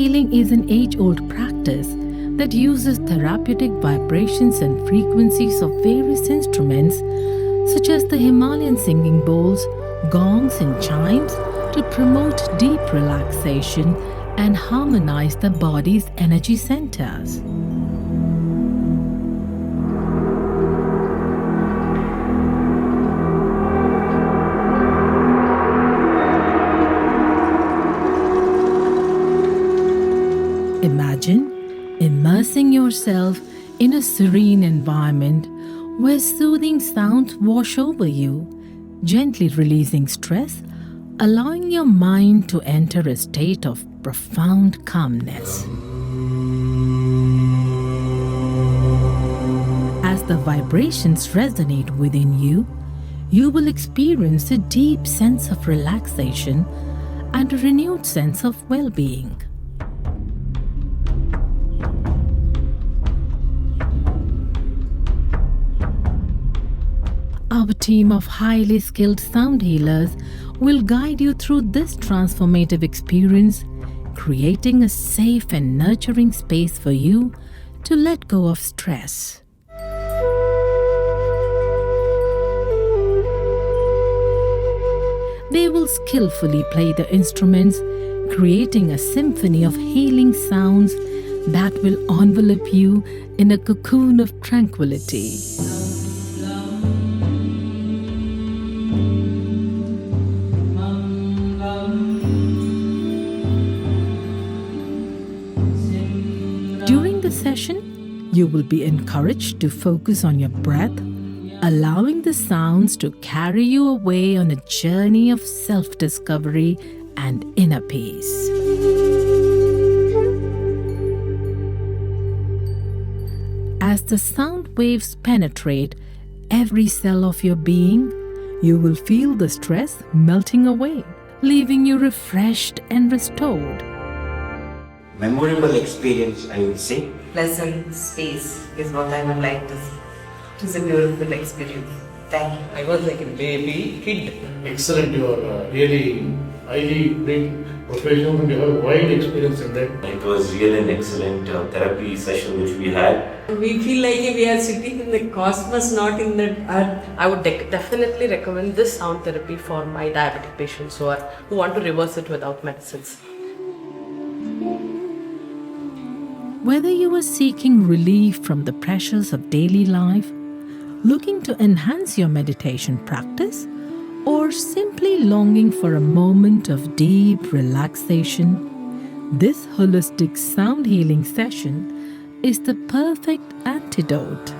healing is an age-old practice that uses therapeutic vibrations and frequencies of various instruments such as the Himalayan singing bowls, gongs and chimes to promote deep relaxation and harmonize the body's energy centers. Imagine immersing yourself in a serene environment where soothing sounds wash over you, gently releasing stress, allowing your mind to enter a state of profound calmness. As the vibrations resonate within you, you will experience a deep sense of relaxation and a renewed sense of well-being. Our team of highly skilled sound healers will guide you through this transformative experience, creating a safe and nurturing space for you to let go of stress. They will skillfully play the instruments, creating a symphony of healing sounds that will envelop you in a cocoon of tranquility. During the session, you will be encouraged to focus on your breath, allowing the sounds to carry you away on a journey of self-discovery and inner peace. As the sound waves penetrate every cell of your being, you will feel the stress melting away, leaving you refreshed and restored. Memorable experience, I would say. Pleasant space is what I would like to say. It was a beautiful experience. Thank you. I was like a baby kid. Excellent, you are really highly trained professional and you have wide experience in that. It was really an excellent therapy session which we had. We feel like we are sitting in the cosmos, not in the earth. I would definitely recommend this sound therapy for my diabetic patients who want to reverse it without medicines. Whether you are seeking relief from the pressures of daily life, looking to enhance your meditation practice, or simply longing for a moment of deep relaxation, this holistic sound healing session is the perfect antidote.